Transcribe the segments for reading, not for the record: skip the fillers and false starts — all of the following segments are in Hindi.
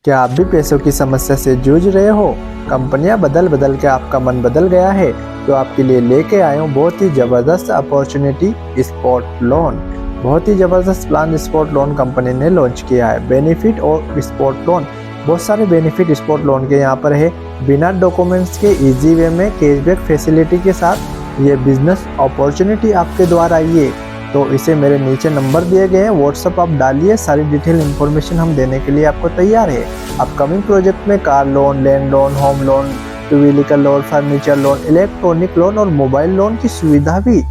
क्या आप भी पैसों की समस्या से जूझ रहे हो? कंपनियां बदल बदल के आपका मन बदल गया है? तो आपके लिए लेके आया हूँ बहुत ही ज़बरदस्त अपॉर्चुनिटी, स्पॉट लोन। बहुत ही ज़बरदस्त प्लान स्पॉट लोन कंपनी ने लॉन्च किया है। बेनिफिट और स्पॉट लोन, बहुत सारे बेनिफिट स्पॉट लोन के यहाँ पर है। बिना डॉक्यूमेंट्स के इजी वे में कैशबैक फैसिलिटी के साथ ये बिजनेस अपॉर्चुनिटी आपके द्वारा आई है। तो इसे मेरे नीचे नंबर दिए गए हैं, व्हाट्सअप आप डालिए, सारी डिटेल इन्फॉर्मेशन हम देने के लिए आपको तैयार है। अपकमिंग प्रोजेक्ट में car loan, land loan, home loan, two wheeler loan, furniture loan, electronic loan और मोबाइल लोन की सुविधा भी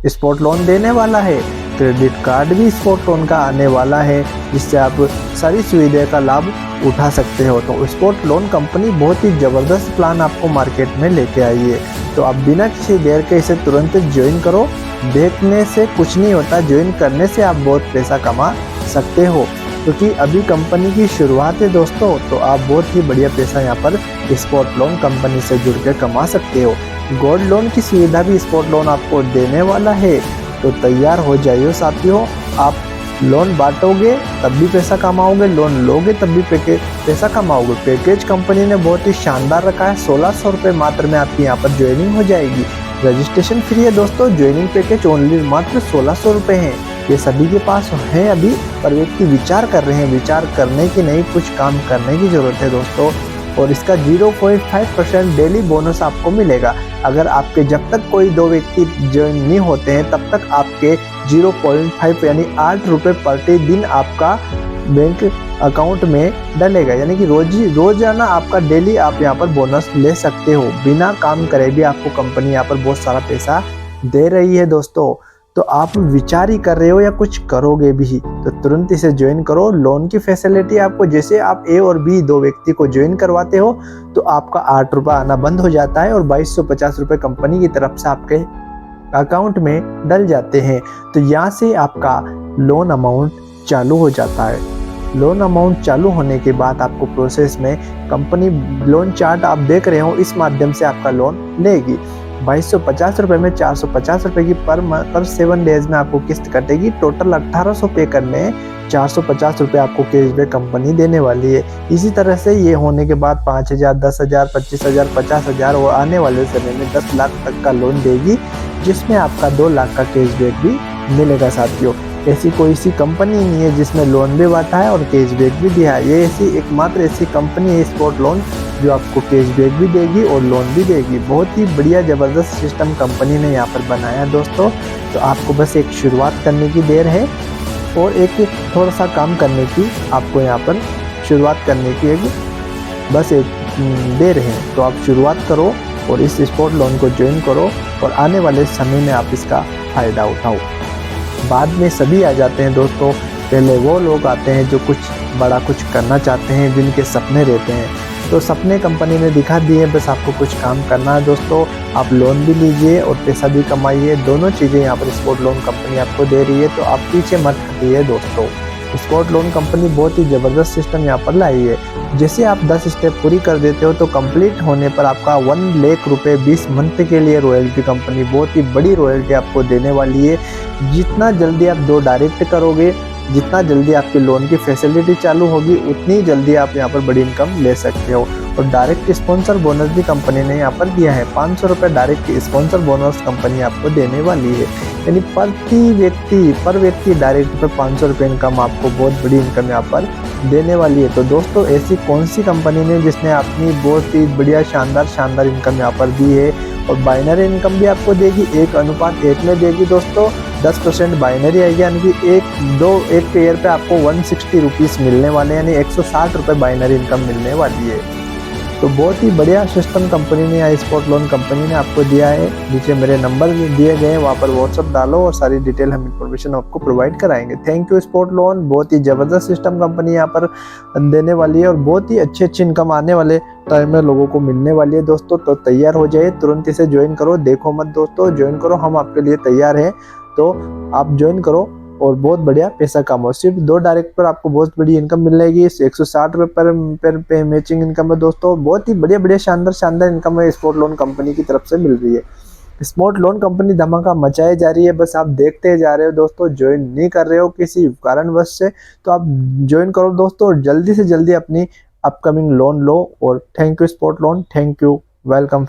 स्पॉट लोन देने वाला है। क्रेडिट कार्ड भी स्पॉट लोन का आने वाला है, जिससे आप सारी सुविधा का लाभ उठा सकते हो। तो स्पॉट लोन कंपनी बहुत ही ज़बरदस्त प्लान आपको मार्केट में लेके आई है। तो आप बिना किसी देर के इसे तुरंत ज्वाइन करो। देखने से कुछ नहीं होता, ज्वाइन करने से आप बहुत पैसा कमा सकते हो, क्योंकि अभी कंपनी की शुरुआत है दोस्तों। तो आप बहुत ही बढ़िया पैसा यहाँ पर स्पॉट लोन कंपनी से जुड़ के कमा सकते हो। गोल्ड लोन की सुविधा भी स्पॉट लोन आपको देने वाला है। तो तैयार हो जाइए साथियों, आप लोन बांटोगे तब भी पैसा कमाओगे, लोन लोगे तब भी पैसा कमाओगे। पैकेज कंपनी ने बहुत ही शानदार रखा है। 1600 रुपये मात्र में आपकी यहाँ पर ज्वाइनिंग हो जाएगी। रजिस्ट्रेशन फ्री है दोस्तों। ज्वाइनिंग पैकेज ओनली मात्र 1600 रुपये है। ये सभी के पास है अभी, पर व्यक्ति विचार कर रहे हैं। विचार करने की नहीं, कुछ काम करने की जरूरत है दोस्तों। और इसका 0.5% डेली बोनस आपको मिलेगा। अगर आपके जब तक कोई 2 व्यक्ति ज्वाइन नहीं होते हैं तब तक आपके 0.5 यानी 8 रुपये प्रति दिन आपका बैंक अकाउंट में डलेगा। यानी कि रोजाना आपका डेली आप यहाँ पर बोनस ले सकते हो। बिना काम करे भी आपको कंपनी यहाँ पर बहुत सारा पैसा दे रही है दोस्तों। तो आप विचार ही कर रहे हो या कुछ करोगे भी, तो तुरंत इसे ज्वाइन करो। लोन की फैसिलिटी आपको, जैसे आप ए और बी 2 व्यक्ति को ज्वाइन करवाते हो तो आपका 8 रुपये आना बंद हो जाता है और 2250 रुपये कंपनी की तरफ से आपके अकाउंट में डल जाते हैं। तो यहाँ से आपका लोन अमाउंट चालू हो जाता है। लोन अमाउंट चालू होने के बाद आपको प्रोसेस में कंपनी लोन चार्ट आप देख रहे हो, इस माध्यम से आपका लोन लेगी। 2250 रुपये में 450 रुपये की पर 7 डेज में आपको किस्त कटेगी। टोटल 1800 पे करने 450 रुपये आपको कैशबैक कंपनी देने वाली है। इसी तरह से ये होने के बाद 5000, 10,000, 25,000, 50,000 और आने वाले समय में 10 लाख तक का लोन देगी, जिसमें आपका 2 लाख का कैशबैक भी मिलेगा साथियों। ऐसी कोई सी कंपनी नहीं है जिसमें लोन भी बांटा है और कैशबैक भी दिया है। ये एकमात्र ऐसी कंपनी है स्पॉट लोन जो आपको कैशबैक भी देगी और लोन भी देगी। बहुत ही बढ़िया ज़बरदस्त सिस्टम कंपनी ने यहाँ पर बनाया है दोस्तों। तो आपको बस एक शुरुआत करने की देर है और एक थोड़ा सा काम करने की आपको यहाँ पर शुरुआत करने की बस एक देर है। तो आप शुरुआत करो और इस स्पॉट लोन को ज्वाइन करो और आने वाले समय में आप इसका फ़ायदा उठाओ। बाद में सभी आ जाते हैं दोस्तों। पहले वो लोग आते हैं जो कुछ बड़ा कुछ करना चाहते हैं, जिनके सपने रहते हैं। तो सपने कंपनी ने दिखा दिए, बस आपको कुछ काम करना है दोस्तों। आप लोन भी लीजिए और पैसा भी कमाइए, दोनों चीज़ें यहाँ पर स्पॉट लोन कंपनी आपको दे रही है। तो आप पीछे मत हटिए दोस्तों। स्पॉट लोन कंपनी बहुत ही ज़बरदस्त सिस्टम यहाँ पर लाई है। जैसे आप 10 स्टेप पूरी कर देते हो तो कंप्लीट होने पर आपका 1 लाख रुपये 20 मंथ के लिए रॉयल्टी कंपनी बहुत ही बड़ी रॉयल्टी आपको देने वाली है। जितना जल्दी आप 2 डायरेक्ट करोगे, जितना जल्दी आपकी लोन की फैसिलिटी चालू होगी, उतनी जल्दी आप यहाँ पर बड़ी इनकम ले सकते हो। और डायरेक्ट स्पॉन्सर बोनस भी कंपनी ने यहाँ पर दिया है। 500 रुपये डायरेक्ट स्पॉन्सर बोनस कंपनी आपको देने वाली है। यानी पर व्यक्ति डायरेक्ट पे 500 रुपये इनकम, आपको बहुत बड़ी इनकम यहाँ पर देने वाली है। तो दोस्तों ऐसी कौन सी कंपनी ने जिसने अपनी बहुत ही बढ़िया शानदार इनकम यहाँ पर दी है। और बाइनरी इनकम भी आपको देगी, 1:1 में देगी दोस्तों। 10% बाइनरी आएगी, यानी कि एक पेयर पे आपको 160 रुपीज़ मिलने वाले, यानी 160 रुपये बाइनरी इनकम मिलने वाली है। तो बहुत ही बढ़िया सिस्टम कंपनी ने या स्पॉट लोन कंपनी ने आपको दिया है। नीचे मेरे नंबर दिए गए हैं, वहाँ पर व्हाट्सअप डालो और सारी डिटेल हम इंफॉर्मेशन आपको प्रोवाइड कराएंगे। Thank you spot loan. बहुत ही ज़बरदस्त सिस्टम कंपनी यहाँ पर देने वाली है और बहुत ही अच्छी इनकम आने वाले टाइम में लोगों को मिलने वाली है दोस्तों। तो तैयार हो जाइए, तुरंत इसे ज्वाइन करो। देखो मत दोस्तों, ज्वाइन करो, हम आपके लिए तैयार हैं। तो आप ज्वाइन करो और बहुत बढ़िया पैसा कमाओ। सिर्फ 2 डायरेक्ट पर आपको बहुत बड़ी इनकम मिलेगी। 160 रुपये पर मैचिंग इनकम है दोस्तों। बहुत ही बढ़िया शानदार इनकम है स्पॉट लोन कंपनी की तरफ से मिल रही है। स्पॉट लोन कंपनी धमाका मचाए जा रही है, बस आप देखते जा रहे हो दोस्तों। ज्वाइन नहीं कर रहे हो किसी कारणवश से तो आप ज्वाइन करो दोस्तों, और जल्दी से जल्दी अपनी अपकमिंग लोन लो। और thank you spot loan, thank you, welcome.